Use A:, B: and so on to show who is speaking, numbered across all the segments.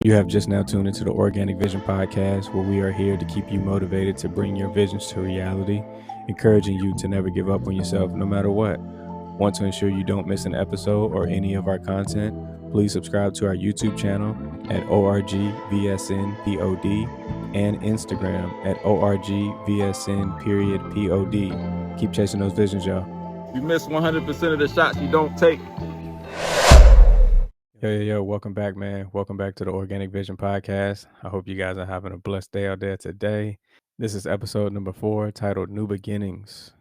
A: You have just now tuned into the Organic Vision Podcast, where we are here to keep you motivated to bring your visions to reality, encouraging you to never give up on yourself no matter what. Want to ensure you don't miss an episode or any of our content? Please subscribe to our YouTube channel at ORGVSNPOD and Instagram at ORGVSN_POD. Keep chasing those visions, y'all.
B: You miss 100% of the shots you don't take.
A: Yo, welcome back, man. Welcome back to the Organic Vision Podcast. I hope you guys are having a blessed day out there today. This is episode number 4, titled New Beginnings.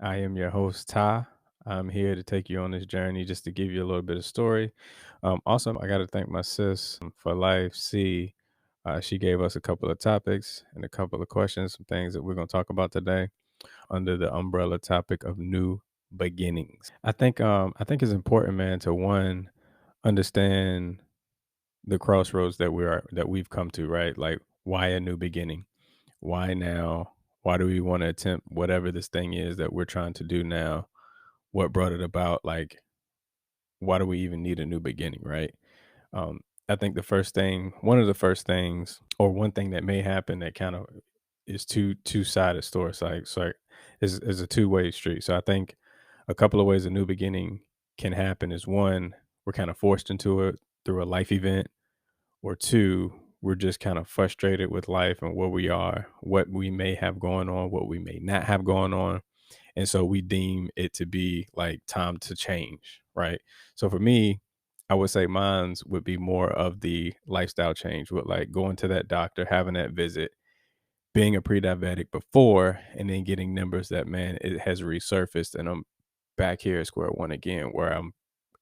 A: I am your host, Ty. I'm here to take you on this journey just to give you a little bit of story. Also, I got to thank my sis for life, C. She gave us a couple of topics and a couple of questions, some things that we're going to talk about today under the umbrella topic of new beginnings. I think it's important, man, to understand the crossroads that we've come to, right? Like, why a new beginning? Why now? Why do we want to attempt whatever this thing is that we're trying to do now? What brought it about? Like, why do we even need a new beginning, right? I think one of the first things, or one thing that may happen that kind of is two-sided story. Is a two-way street. So I think a couple of ways a new beginning can happen is, one, we're kind of forced into it through a life event, or two, we're just kind of frustrated with life and where we are, what we may have going on, what we may not have going on. And so we deem it to be like time to change, right? So for me, I would say mine's would be more of the lifestyle change, with like going to that doctor, having that visit, being a pre-diabetic before, and then getting numbers that, man, it has resurfaced and I'm back here at square one again, where I'm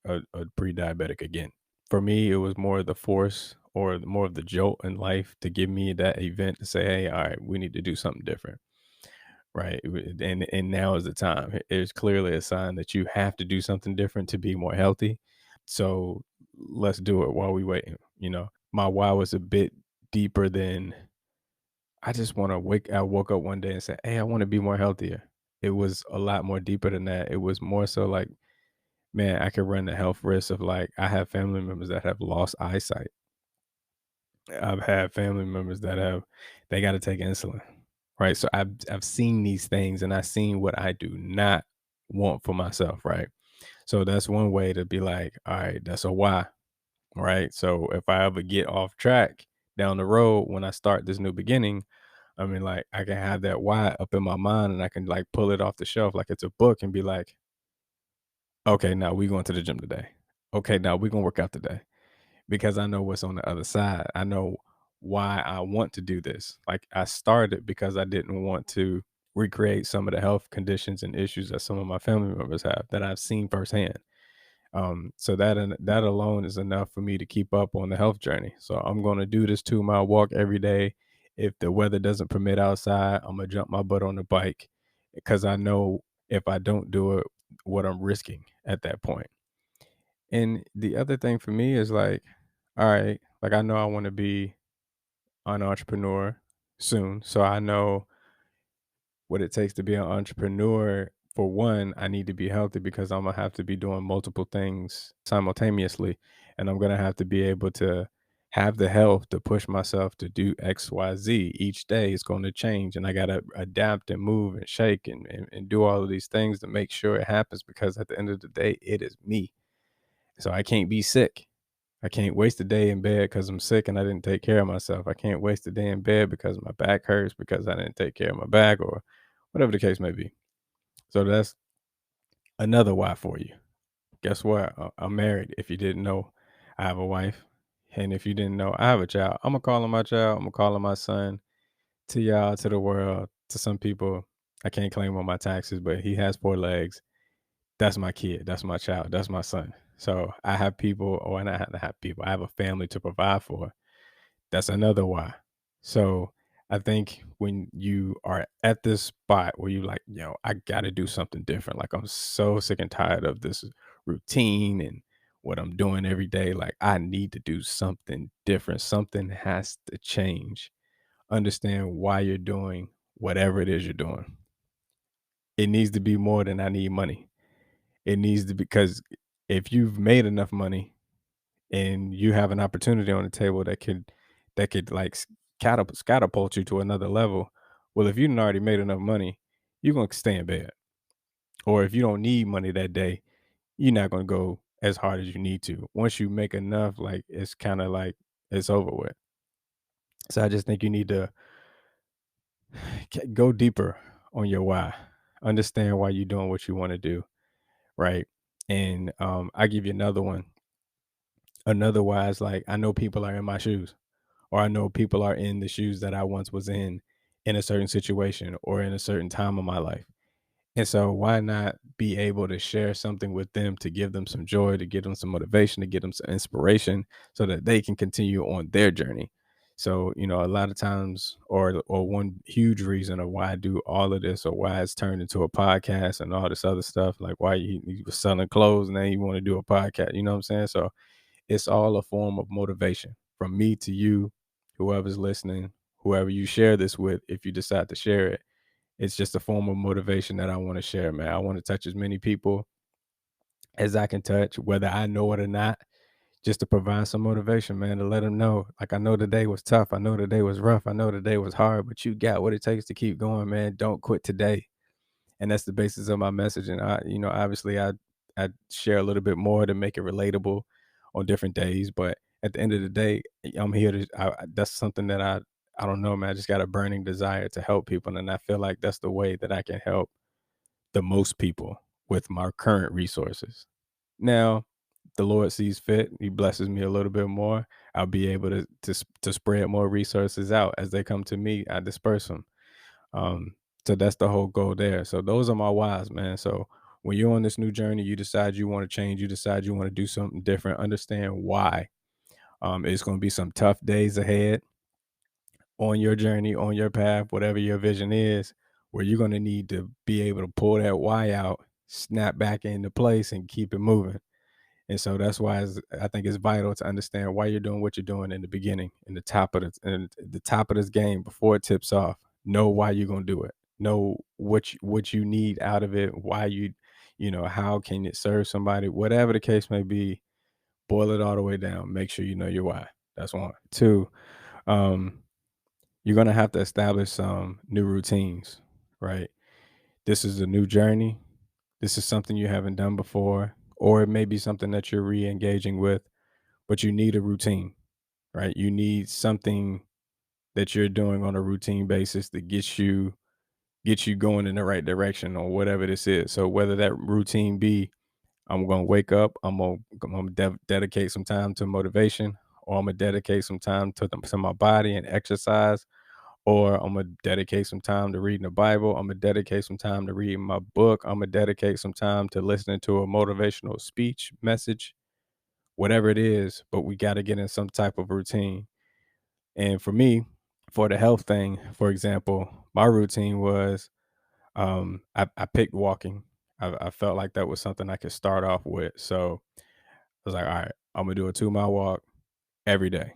A: a pre-diabetic again. For me, it was more of the force or more of the jolt in life to give me that event to say, hey, all right, we need to do something different. Right. And now is the time. It's clearly a sign that you have to do something different to be more healthy. So let's do it while we waiting. My why was a bit deeper than I woke up one day and said, hey, I want to be more healthier. It was a lot more deeper than that. It was more so like, man, I could run the health risk of, like, I have family members that have lost eyesight. I've had family members they got to take insulin, right? So I've seen these things, and I've seen what I do not want for myself, right? So that's one way to be like, all right, that's a why, right? So if I ever get off track down the road when I start this new beginning, I mean, like, I can have that why up in my mind, and I can, like, pull it off the shelf like it's a book and be like, okay, now we going to the gym today. Okay, now we're gonna work out today, because I know what's on the other side. I know why I want to do this. Like, I started because I didn't want to recreate some of the health conditions and issues that some of my family members have that I've seen firsthand. So that alone is enough for me to keep up on the health journey. So I'm going to do this 2-mile walk every day. If the weather doesn't permit outside, I'm gonna jump my butt on the bike, because I know if I don't do it, what I'm risking at that point. And the other thing for me is like, all right, like, I know I want to be an entrepreneur soon. So I know what it takes to be an entrepreneur. For one, I need to be healthy, because I'm gonna have to be doing multiple things simultaneously. And I'm gonna have to be able to have the health to push myself to do XYZ. Each day is going to change, and I gotta adapt and move and shake and do all of these things to make sure it happens, because at the end of the day, it is me. So I can't be sick. I can't waste a day in bed because I'm sick and I didn't take care of myself. I can't waste a day in bed because my back hurts because I didn't take care of my back, or whatever the case may be. So that's another why for you. Guess what? I'm married. If you didn't know, I have a wife. And if you didn't know, I have a child. I'm going to call him my child. I'm going to call him my son. To y'all, to the world, to some people, I can't claim on my taxes, but he has 4 legs. That's my kid. That's my child. That's my son. So I have people, or not have to have people. I have a family to provide for. That's another why. So I think when you are at this spot where you like, I got to do something different. Like, I'm so sick and tired of this routine and what I'm doing every day. Like, I need to do something different. Something has to change. Understand why you're doing whatever it is you're doing. It needs to be more than I need money. It needs to be, because if you've made enough money, and you have an opportunity on the table that could like catapult you to another level. Well, if you didn't already made enough money, you're gonna stay in bed. Or if you don't need money that day, you're not gonna go as hard as you need to. Once you make enough, like it's kind of like it's over with. So I just think you need to go deeper on your why. Understand why you're doing what you want to do, right? And I give you another one. Another why is like I know people are in my shoes, or I know people are in the shoes that I once was in a certain situation or in a certain time of my life. And so why not be able to share something with them to give them some joy, to give them some motivation, to give them some inspiration so that they can continue on their journey. So, a lot of times or one huge reason of why I do all of this or why it's turned into a podcast and all this other stuff, like why you was selling clothes and then you want to do a podcast, you know what I'm saying? So it's all a form of motivation from me to you, whoever's listening, whoever you share this with, if you decide to share it. It's just a form of motivation that I want to share, man. I want to touch as many people as I can touch, whether I know it or not, just to provide some motivation, man, to let them know. Like, I know the day was tough. I know the day was rough. I know the day was hard, but you got what it takes to keep going, man. Don't quit today. And that's the basis of my message. And obviously I share a little bit more to make it relatable on different days. But at the end of the day, I'm here to, that's something that I don't know, man. I just got a burning desire to help people. And I feel like that's the way that I can help the most people with my current resources. Now, the Lord sees fit, he blesses me a little bit more. I'll be able to spread more resources out as they come to me. I disperse them. Um, so that's the whole goal there. So those are my whys, man. So when you're on this new journey, you decide you want to change, you decide you want to do something different, understand why. It's going to be some tough days ahead on your journey, on your path, whatever your vision is, where you're going to need to be able to pull that why out, snap back into place, and keep it moving. And so that's why I think it's vital to understand why you're doing what you're doing in the beginning, in the top of this game before it tips off. Know why you're gonna do it. Know what you need out of it. Why how can it serve somebody? Whatever the case may be, boil it all the way down. Make sure you know your why. That's one. Two, um, you're gonna have to establish some new routines, right? This is a new journey. This is something you haven't done before, or it may be something that you're re-engaging with, but you need a routine, right? You need something that you're doing on a routine basis that gets you going in the right direction or whatever this is. So whether that routine be I'm gonna wake up, I'm gonna dedicate some time to motivation, or I'm gonna dedicate some time to my body and exercise, or I'm gonna dedicate some time to reading the Bible. I'm gonna dedicate some time to reading my book. I'm gonna dedicate some time to listening to a motivational speech message, whatever it is. But we got to get in some type of routine. And for me, for the health thing, for example, my routine was I picked walking. I felt like that was something I could start off with. So I was like, all right, I'm gonna do a 2 mile walk every day.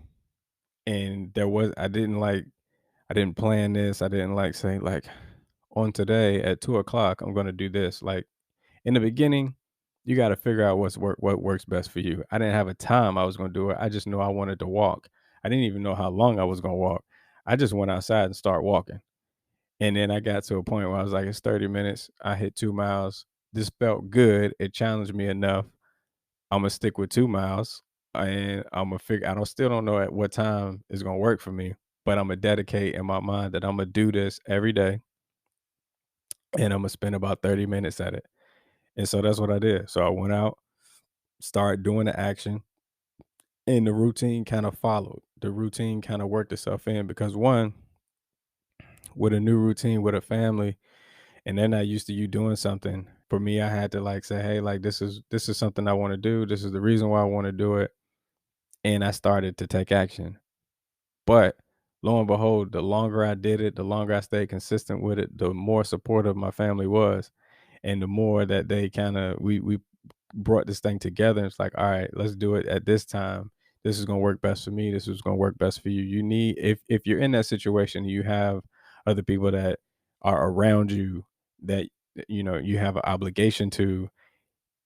A: And I didn't plan this. I didn't like say like on today at 2 o'clock, I'm gonna do this. Like in the beginning, you got to figure out what works best for you. I didn't have a time I was gonna do it. I just knew I wanted to walk. I didn't even know how long I was gonna walk. I just went outside and started walking. And then I got to a point where I was like, it's 30 minutes. I hit 2 miles. This felt good. It challenged me enough. I'm gonna stick with 2 miles, and I'm gonna figure. I don't still don't know at what time is gonna work for me, but I'm gonna dedicate in my mind that I'm gonna do this every day, and I'm gonna spend about 30 minutes at it. And so that's what I did. So I went out, started doing the action, and the routine kind of followed. The routine kind of worked itself in because one, with a new routine with a family, and they're not used to you doing something. For me, I had to like say, hey, like this is something I want to do. This is the reason why I want to do it. And I started to take action. But lo and behold, the longer I did it, the longer I stayed consistent with it, the more supportive my family was. And the more that they kind of we brought this thing together. It's like, all right, let's do it at this time. This is gonna work best for me. This is gonna work best for you. You need if you're in that situation, you have other people that are around you that you have an obligation to.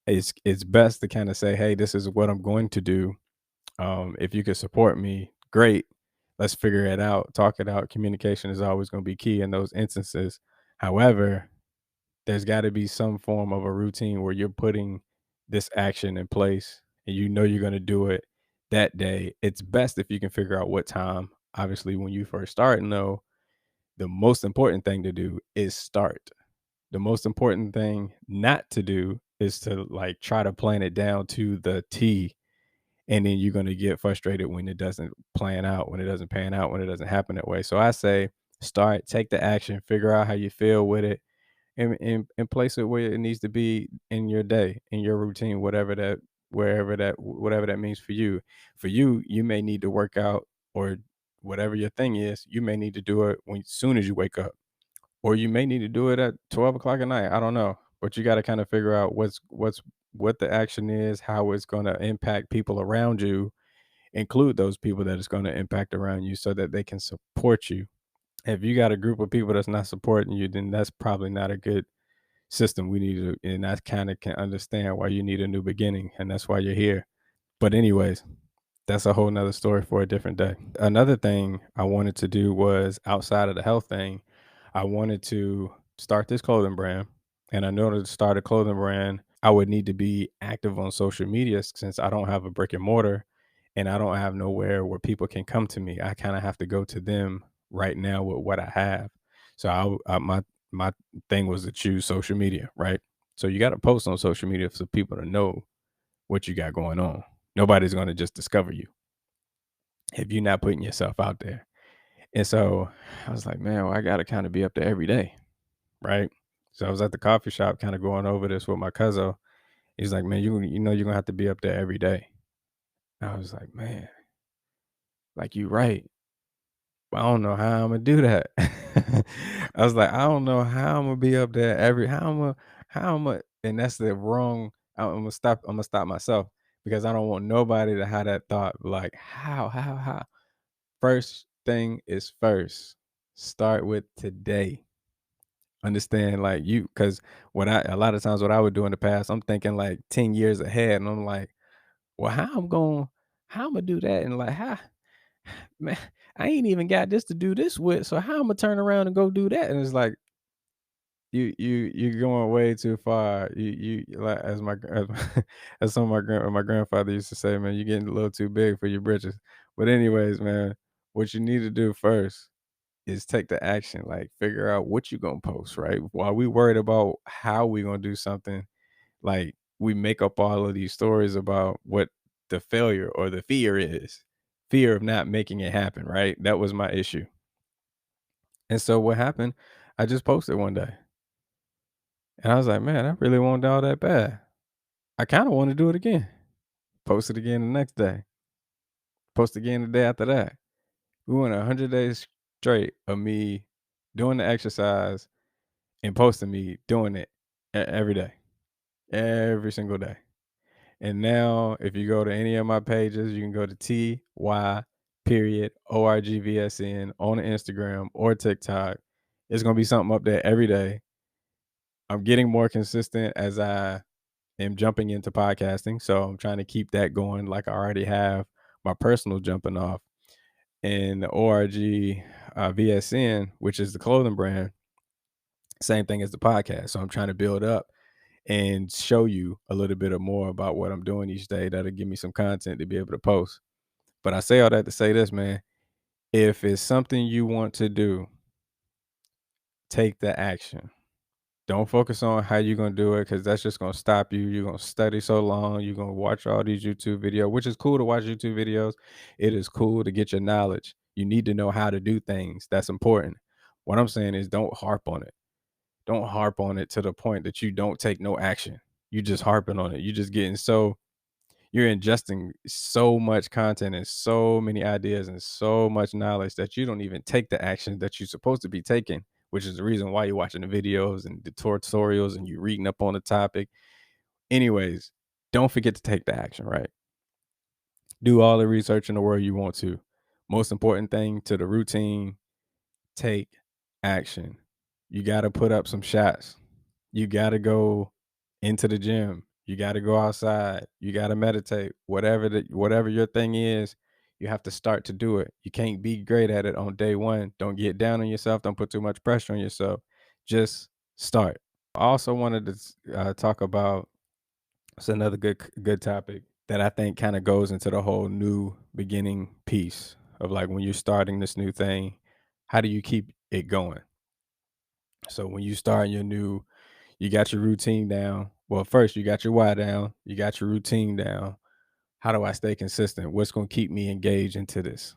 A: It's best to kind of say, hey, this is what I'm going to do, If you could support me, great. Let's figure it out, talk it out. Communication is always going to be key in those instances. However, there's got to be some form of a routine where you're putting this action in place and you know you're going to do it that day. It's best if you can figure out what time. Obviously, when you first start, no, the most important thing to do is start. The most important thing not to do is to like try to plan it down to the T, and then you're going to get frustrated when it doesn't plan out, when it doesn't pan out, when it doesn't happen that way. So I say start, take the action, figure out how you feel with it, and place it where it needs to be in your day, in your routine, whatever that wherever that whatever that means for you. For you, you may need to work out or whatever your thing is, you may need to do it when soon as you wake up. Or you may need to do it at 12 o'clock at night. I don't know. But you got to kind of figure out what the action is, how it's going to impact people around you, include those people that it's going to impact around you so that they can support you. If you got a group of people that's not supporting you, then that's probably not a good system. We need to, and I kind of can understand why you need a new beginning, and that's why you're here. But anyways, that's a whole nother story for a different day. Another thing I wanted to do was outside of the health thing, I wanted to start this clothing brand. And in order to start a clothing brand, I would need to be active on social media since I don't have a brick and mortar and I don't have nowhere where people can come to me. I kind of have to go to them right now with what I have. So my thing was to choose social media, right? So you got to post on social media for people to know what you got going on. Nobody's going to just discover you if you're not putting yourself out there. And so I was like, man, well, I got to kind of be up there every day. Right. So I was at the coffee shop kind of going over this with my cousin. He's like, man, you know, you're going to have to be up there every day. I was like, man, like you right. But I don't know how I'm going to do that. I was like, I don't know how I'm going to be up there how I'm going to, and that's the wrong, I'm going to stop myself because I don't want nobody to have that thought like, how? First thing is first. Start with today. Understand like you because what I a lot of times what I would do in the past, I'm thinking like 10 years ahead and I'm like, well, how I'm gonna do that? And like how man, I ain't even got this to do this with. So how I'm gonna turn around and go do that? And it's like you're going way too far. You like as some of my grandfather used to say, man, you're getting a little too big for your britches. But anyways, man, what you need to do first is take the action, like figure out what you're gonna post, right? While we worried about how we gonna do something, like we make up all of these stories about what the failure or the fear is. Fear of not making it happen, right? That was my issue. And so what happened, I just posted one day. And I was like, man, I really want all that bad. I kind of want to do it again. Post it again the next day. Post again the day after that. We went 100 days straight of me doing the exercise and posting me doing it every day, every single day. And now, if you go to any of my pages, you can go to TY period ORGVSN on Instagram or TikTok. It's gonna be something up there every day. I'm getting more consistent as I am jumping into podcasting, so I'm trying to keep that going. Like I already have my personal jumping off, and the ORG VSN, which is the clothing brand, same thing as the podcast. So I'm trying to build up and show you a little bit of more about what I'm doing each day. That'll give me some content to be able to post. But I say all that to say this, man. If it's something you want to do, take the action. Don't focus on how you're gonna do it because that's just gonna stop you. You're gonna study so long. You're gonna watch all these YouTube videos, which is cool to watch YouTube videos. It is cool to get your knowledge. You need to know how to do things. That's important. What I'm saying is don't harp on it. Don't harp on it to the point that you don't take no action. You just harping on it. You just getting so you're ingesting so much content and so many ideas and so much knowledge that you don't even take the action that you're supposed to be taking, which is the reason why you're watching the videos and the tutorials and you're reading up on the topic. Anyways, don't forget to take the action, right? Do all the research in the world you want to. Most important thing to the routine, take action. You got to put up some shots. You got to go into the gym. You got to go outside. You got to meditate. Whatever your thing is, you have to start to do it. You can't be great at it on day one. Don't get down on yourself. Don't put too much pressure on yourself. Just start. I also wanted to talk about, it's another good topic that I think kind of goes into the whole new beginning piece of like when you're starting this new thing, how do you keep it going? So when you start your new, you got your routine down. Well, first you got your why down, you got your routine down. How do I stay consistent? What's going to keep me engaged into this?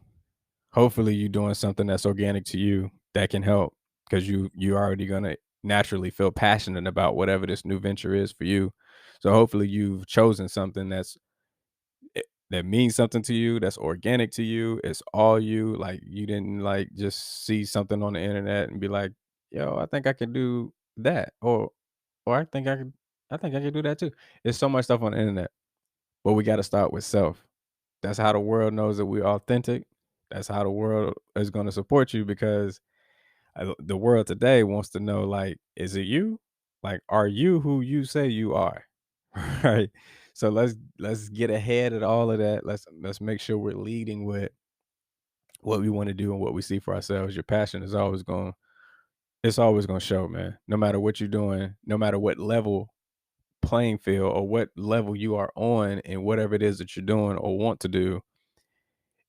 A: Hopefully you're doing something that's organic to you that can help, because you already going to naturally feel passionate about whatever this new venture is for you. So hopefully you've chosen something that means something to you, that's organic to you. It's all you. Like you didn't like just see something on the internet and be like, "Yo, I think I can do that," or I think I can do that too. There's so much stuff on the internet, but we got to start with self. That's how the world knows that we're authentic. That's how the world is going to support you, because the world today wants to know, like, is it you? Like, are you who you say you are? Right. So let's get ahead of all of that. Let's make sure we're leading with what we want to do and what we see for ourselves. Your passion is always going, it's always going to show, man. No matter what you're doing, no matter what level playing field or what level you are on and whatever it is that you're doing or want to do,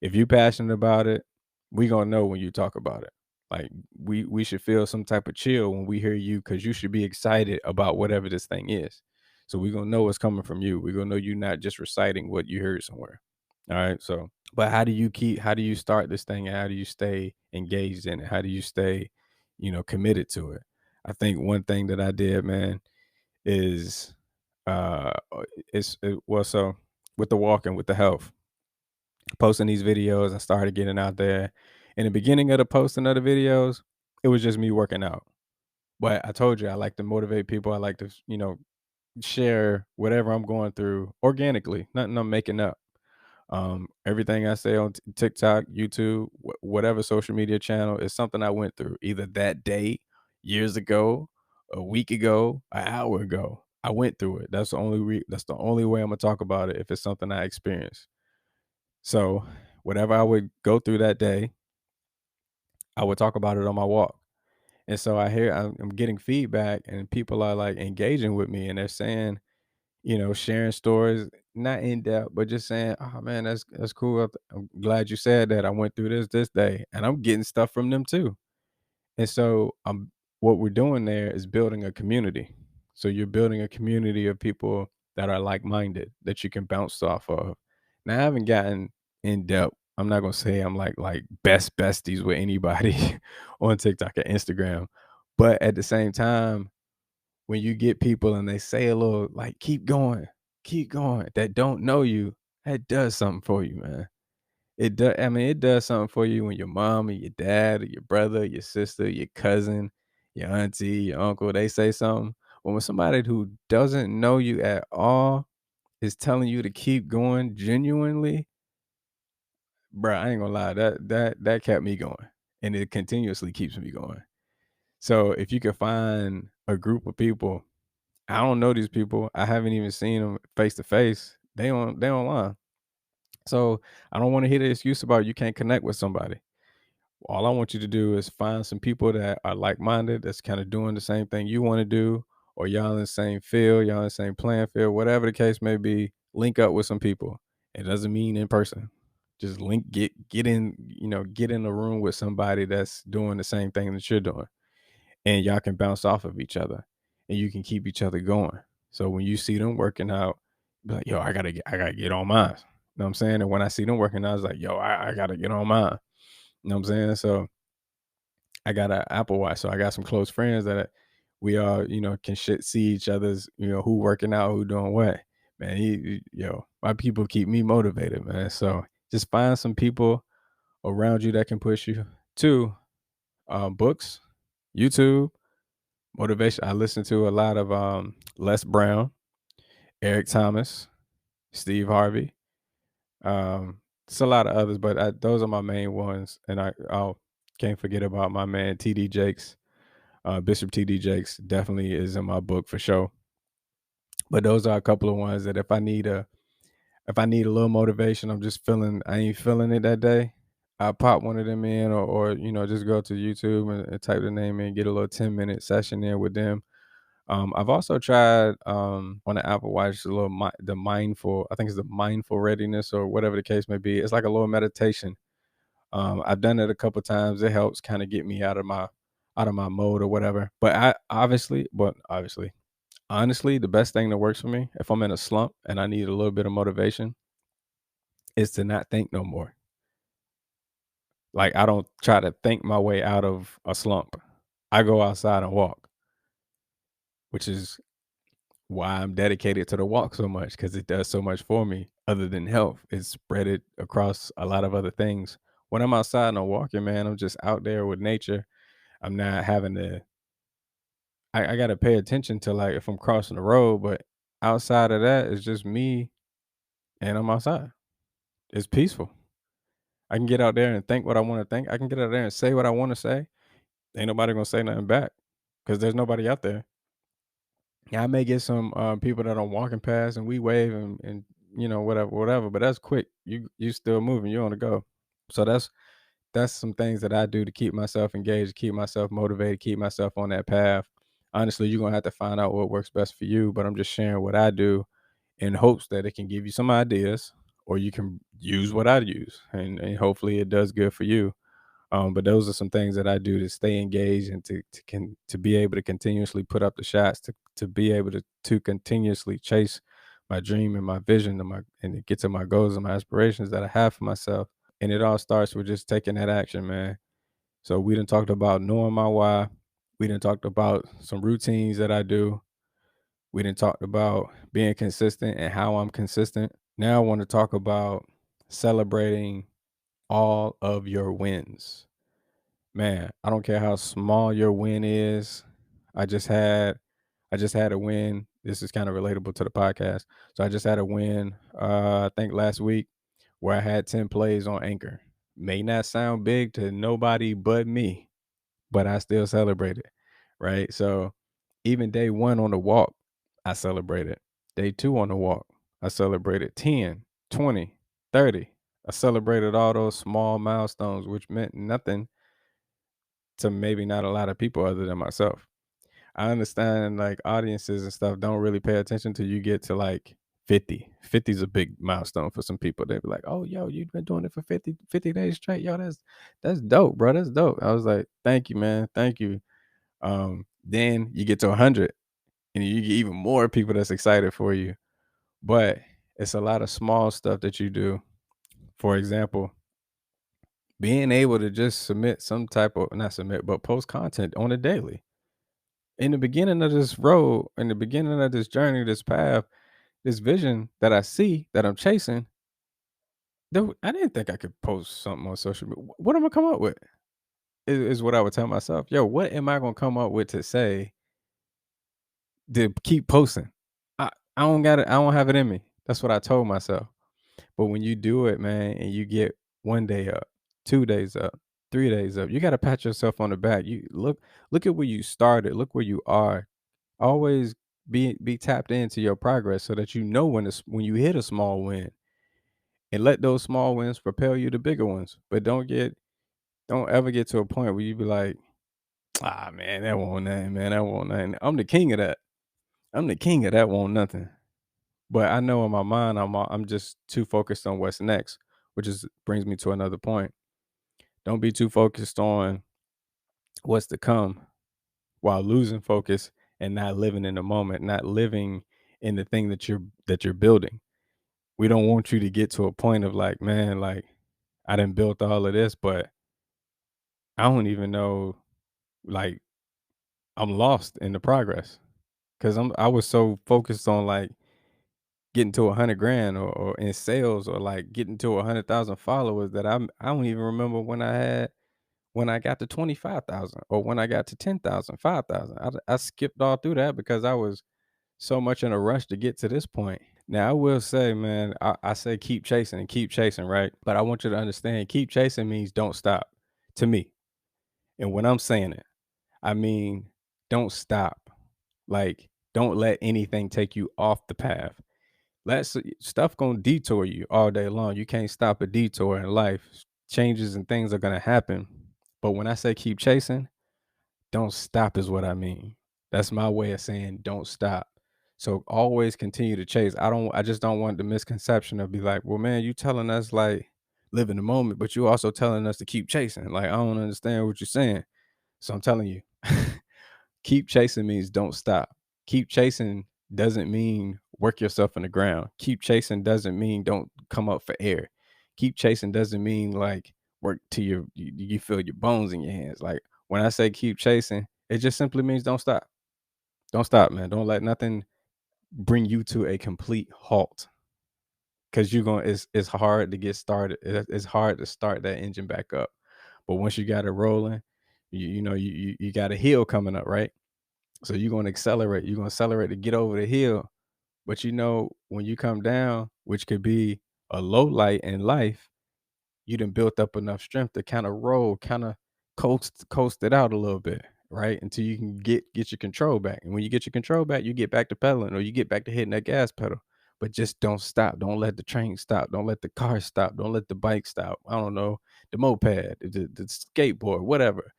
A: if you're passionate about it, we gonna know when you talk about it. Like we should feel some type of chill when we hear you, because you should be excited about whatever this thing is. So we gonna know it's coming from you. We gonna know you're not just reciting what you heard somewhere. All right. So, but how do you start this thing? And how do you stay engaged in it? How do you stay, committed to it? I think one thing that I did, man, is well, so with the walking, with the health, posting these videos, I started getting out there. In the beginning of the posting of the videos, it was just me working out. But I told you I like to motivate people. I like to, share whatever I'm going through organically, nothing I'm making up. Everything I say on TikTok, YouTube, whatever social media channel is something I went through either that day, years ago, a week ago, an hour ago. I went through it. That's the only way I'm gonna talk about it if it's something I experienced. So whatever I would go through that day, I would talk about it on my walk. And so I'm getting feedback and people are like engaging with me and they're saying, sharing stories, not in depth, but just saying, "Oh man, that's cool. I'm glad you said that. I went through this day," and I'm getting stuff from them too. And so, what we're doing there is building a community. So you're building a community of people that are like-minded that you can bounce off of. Now, I haven't gotten in depth. I'm not gonna say I'm like best besties with anybody on TikTok or Instagram, but at the same time, when you get people and they say a little like keep going, that don't know you, that does something for you, man. It does something for you when your mom or your dad or your brother, your sister, your cousin, your auntie, your uncle, they say something. But when somebody who doesn't know you at all is telling you to keep going genuinely, bro, I ain't gonna lie, that kept me going. And it continuously keeps me going. So if you can find a group of people, I don't know these people. I haven't even seen them face to face. They online. So I don't want to hear the excuse about you can't connect with somebody. All I want you to do is find some people that are like minded, that's kind of doing the same thing you want to do, or y'all in the same field, y'all in the same playing field, whatever the case may be. Link up with some people. It doesn't mean in person. Just get in, get in a room with somebody that's doing the same thing that you're doing, and y'all can bounce off of each other and you can keep each other going. So when you see them working out, be like, yo, I gotta get on mine. You know what I'm saying? And when I see them working out, I was like, yo, I gotta get on mine. You know what I'm saying? So I got an Apple Watch. So I got some close friends that we all, can see each other's, who working out, who doing what. Man, my people keep me motivated, man. So just find some people around you that can push you. Two, books, YouTube, motivation. I listen to a lot of Les Brown, Eric Thomas, Steve Harvey. It's a lot of others, but those are my main ones. And I can't forget about my man TD Jakes. Bishop TD Jakes definitely is in my book for sure. But those are a couple of ones that if I need a little motivation, I ain't feeling it that day, I pop one of them in, or just go to YouTube and type the name in, get a little 10-minute session in with them. I've also tried on the Apple Watch a little the mindful, I think it's the mindful readiness or whatever the case may be. It's like a little meditation. I've done it a couple times. It helps kind of get me out of my mode or whatever. But obviously, honestly, the best thing that works for me if I'm in a slump and I need a little bit of motivation is to not think no more. Like, I don't try to think my way out of a slump. I go outside and walk, which is why I'm dedicated to the walk so much, because it does so much for me other than health. It's spread it across a lot of other things. When I'm outside and I'm walking, man, I'm just out there with nature. I'm not having to I gotta pay attention to, like, if I'm crossing the road, but outside of that, it's just me and I'm outside. It's peaceful. I can get out there and think what I wanna think. I can get out there and say what I wanna say. Ain't nobody gonna say nothing back because there's nobody out there. Yeah, I may get some, people that I'm walking past and we wave and whatever, whatever, but that's quick. You still moving, you on the go. So that's some things that I do to keep myself engaged, keep myself motivated, keep myself on that path. Honestly, you're gonna have to find out what works best for you, but I'm just sharing what I do in hopes that it can give you some ideas, or you can use what I use, and hopefully it does good for you. But those are some things that I do to stay engaged and to be able to continuously put up the shots, to be able to continuously chase my dream and my vision and to get to my goals and my aspirations that I have for myself. And it all starts with just taking that action, man. So we done talked about knowing my why. We done talked about some routines that I do. We done talked about being consistent and how I'm consistent. Now I want to talk about celebrating all of your wins. Man, I don't care how small your win is. I just had I just had a win. This is kind of relatable to the podcast. So I just had a win, I think last week, where I had 10 plays on Anchor. May not sound big to nobody but me, but I still celebrated, right? So even day 1 on the walk, I celebrated. Day 2 on the walk, I celebrated 10, 20, 30. I celebrated all those small milestones, which meant nothing to maybe not a lot of people other than myself. I understand like audiences and stuff don't really pay attention till you get to like 50. 50 is a big milestone for some people. They be like, "Oh, yo, you've been doing it for 50 days straight. Yo, that's dope, bro. That's dope." I was like, "Thank you, man. Thank you." Then you get to 100 and you get even more people that's excited for you. But it's a lot of small stuff that you do. For example, being able to just submit some type of not submit, but post content on a daily. In the beginning of this road, in the beginning of this journey, this path, this vision that I see that I'm chasing, I didn't think I could post something on social media. What am I come up with? Is what I would tell myself. Yo, what am I gonna come up with to say to keep posting? I don't got it. I don't have it in me. That's what I told myself. But when you do it, man, and you get 1 day up, 2 days up, 3 days up, you got to pat yourself on the back. You look at where you started. Look where you are. Always be tapped into your progress so that you know when you hit a small win, and let those small wins propel you to bigger ones. But don't ever get to a point where you be like, ah man, that won't nothing, man. That won't nothing. I'm the king of that. I'm the king of that won't nothing. But I know in my mind I'm just too focused on what's next, which is brings me to another point. Don't be too focused on what's to come while losing focus and not living in the moment, not living in the thing that you're building. We don't want you to get to a point of like, man, like I done built all of this, but I don't even know, like I'm lost in the progress because I was so focused on like getting to 100 grand or in sales or like getting to 100,000 followers that I don't even remember when I got to 25,000 or when I got to 10,000, 5,000. I skipped all through that because I was so much in a rush to get to this point. Now I will say, man, I say keep chasing and keep chasing, right? But I want you to understand, keep chasing means don't stop to me. And when I'm saying it, I mean don't stop. Like Don't let anything take you off the path. Stuff gonna detour you all day long. You can't stop a detour in life. Changes and things are gonna happen. But when I say keep chasing, don't stop is what I mean. That's my way of saying don't stop. So always continue to chase. I just don't want the misconception of be like, well, man, you telling us like live in the moment, but you also telling us to keep chasing. Like, I don't understand what you're saying. So I'm telling you, keep chasing means don't stop. Keep chasing doesn't mean work yourself in the ground. Keep chasing doesn't mean don't come up for air. Keep chasing doesn't mean like work till you feel your bones in your hands. Like when I say keep chasing, it just simply means don't stop. Don't stop, man. Don't let nothing bring you to a complete halt. Cause you're going it's hard to get started. It's hard to start that engine back up. But once you got it rolling, you got a hill coming up, right? So you're gonna accelerate. You're gonna accelerate to get over the hill. But when you come down, which could be a low light in life, you done built up enough strength to kind of roll, kind of coast it out a little bit, right? Until you can get your control back. And when you get your control back, you get back to pedaling or you get back to hitting that gas pedal. But just don't stop. Don't let the train stop. Don't let the car stop. Don't let the bike stop. I don't know, the moped, the skateboard, whatever.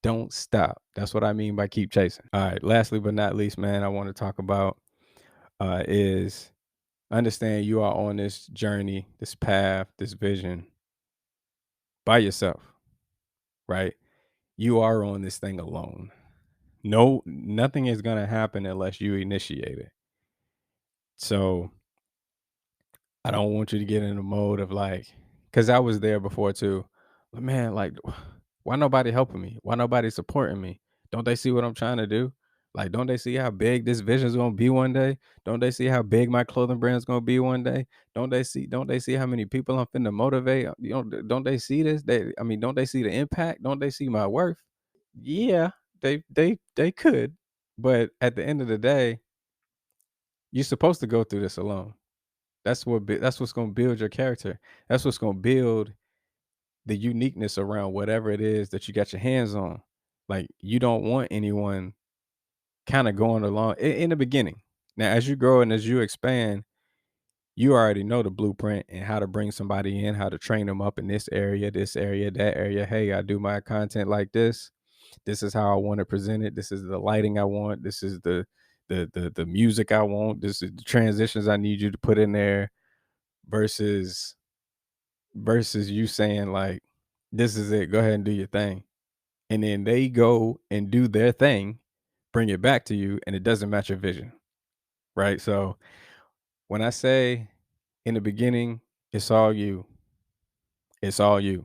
A: Don't stop. That's what I mean by keep chasing. All right. Lastly but not least, man, I want to talk about is understand you are on this journey, this path, this vision by yourself, right? You are on this thing alone. No, nothing is gonna happen unless you initiate it. So I don't want you to get in the mode of like, because I was there before too. But man, like, why nobody helping me? Why nobody supporting me? Don't they see what I'm trying to do? Like, don't they see how big this vision is gonna be one day? Don't they see how big my clothing brand is gonna be one day? Don't they see how many people I'm finna motivate? Don't they see this? Don't they see the impact? Don't they see my worth? Yeah, they could. But at the end of the day, you're supposed to go through this alone. That's what's gonna build your character. That's what's gonna build the uniqueness around whatever it is that you got your hands on. Like, you don't want anyone kinda going along in the beginning. Now, as you grow and as you expand, you already know the blueprint and how to bring somebody in, how to train them up in this area, that area. "Hey, I do my content like this. This is how I wanna present it. This is the lighting I want. This is the music I want. This is the transitions I need you to put in there," versus you saying like, "This is it. Go ahead and do your thing." And then they go and do their thing, bring it back to you, and it doesn't match your vision, right? So when I say in the beginning, it's all you. It's all you.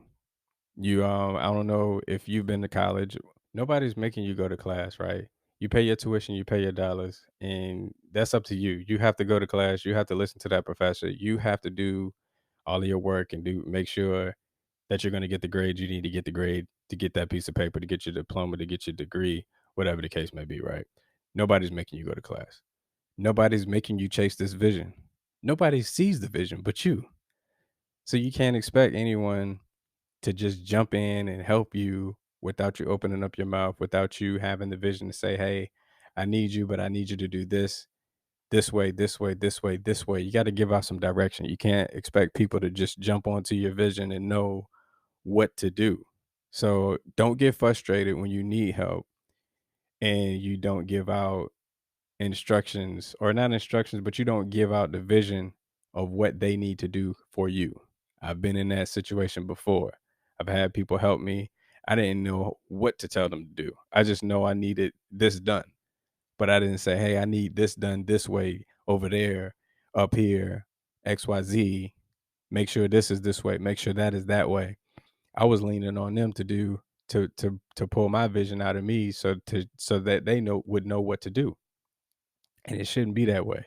A: I don't know if you've been to college. Nobody's making you go to class, right? You pay your tuition, you pay your dollars, and that's up to you. You have to go to class. You have to listen to that professor. You have to do all of your work and make sure that you're going to get the grade you need to get the grade to get that piece of paper, to get your diploma, to get your degree, whatever the case may be, right? Nobody's making you go to class. Nobody's making you chase this vision. Nobody sees the vision but you. So you can't expect anyone to just jump in and help you without you opening up your mouth, without you having the vision to say, "Hey, I need you, but I need you to do this way, this way, this way, this way." You got to give out some direction. You can't expect people to just jump onto your vision and know what to do. So don't get frustrated when you need help and you don't give out instructions, or not instructions, but you don't give out the vision of what they need to do for you. I've been in that situation before. I've had people help me. I didn't know what to tell them to do. I just know I needed this done. But I didn't say, "Hey, I need this done this way, over there, up here, XYZ. Make sure this is this way. Make sure that is that way." I was leaning on them to do to pull my vision out of me so that they would know what to do. And it shouldn't be that way.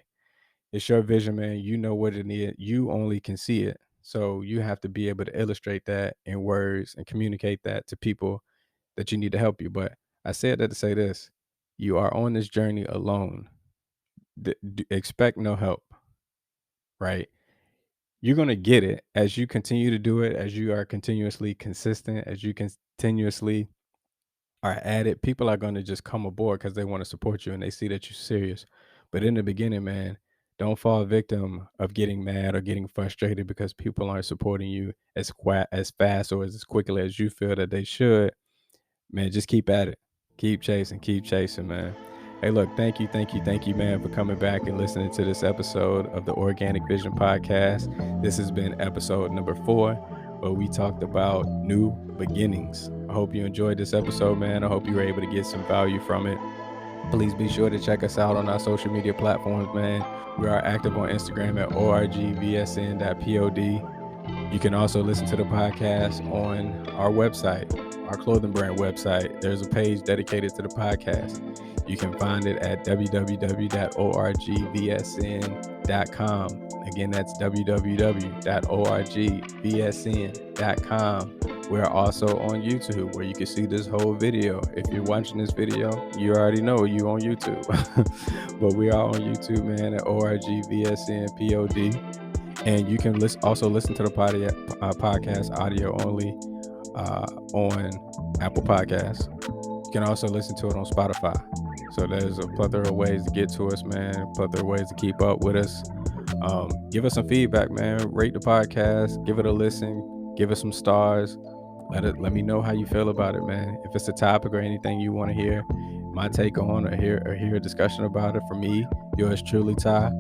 A: It's your vision, man. You know what it is. You only can see it. So you have to be able to illustrate that in words and communicate that to people that you need to help you. But I said that to say this: you are on this journey alone. Expect no help, right? You're going to get it as you continue to do it, as you are continuously consistent, as you continuously are added, people are going to just come aboard because they want to support you and they see that you're serious. But in the beginning, man, don't fall victim of getting mad or getting frustrated because people aren't supporting you as fast or as quickly as you feel that they should. Man, just keep at it. Keep chasing, man. Hey, look, thank you, man, for coming back and listening to this episode of the Organic Vision Podcast. This has been episode number 4, where we talked about new beginnings. I hope you enjoyed this episode, man. I hope you were able to get some value from it. Please be sure to check us out on our social media platforms, man. We are active on Instagram at orgvsn.pod. You can also listen to the podcast on our website, our clothing brand website. There's a page dedicated to the podcast. You can find it at www.orgvsn.com. Again, that's www.orgvsn.com. We're also on YouTube, where you can see this whole video. If you're watching this video, you already know you on YouTube. But we are on YouTube, man, at orgvsnpod. And you can also listen to the podcast audio only on Apple Podcasts. You can also listen to it on Spotify. So there's a plethora of ways to get to us, man. A plethora of ways to keep up with us. Give us some feedback, man. Rate the podcast. Give it a listen. Give us some stars. Let me know how you feel about it, man. If it's a topic or anything you want to hear my take on, or hear a discussion about it from me, yours truly, Ty,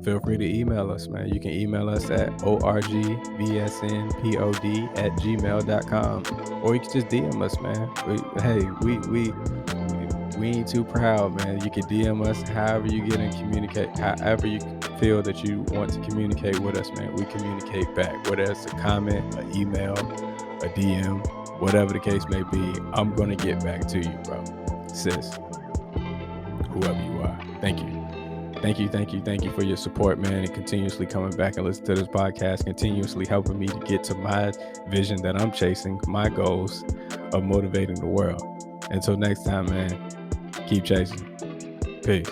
A: feel free to email us, man. You can email us at orgvsnpod@gmail.com, or you can just DM us, man. We ain't too proud, man. You can DM us however you get and communicate, however you feel that you want to communicate with us, man. We communicate back, whether it's a comment, an email, a DM, whatever the case may be. I'm gonna get back to you, bro. Sis, whoever you are. Thank you for your support, man, and continuously coming back and listening to this podcast, continuously helping me to get to my vision that I'm chasing, my goals of motivating the world. Until next time, man, keep chasing. Peace.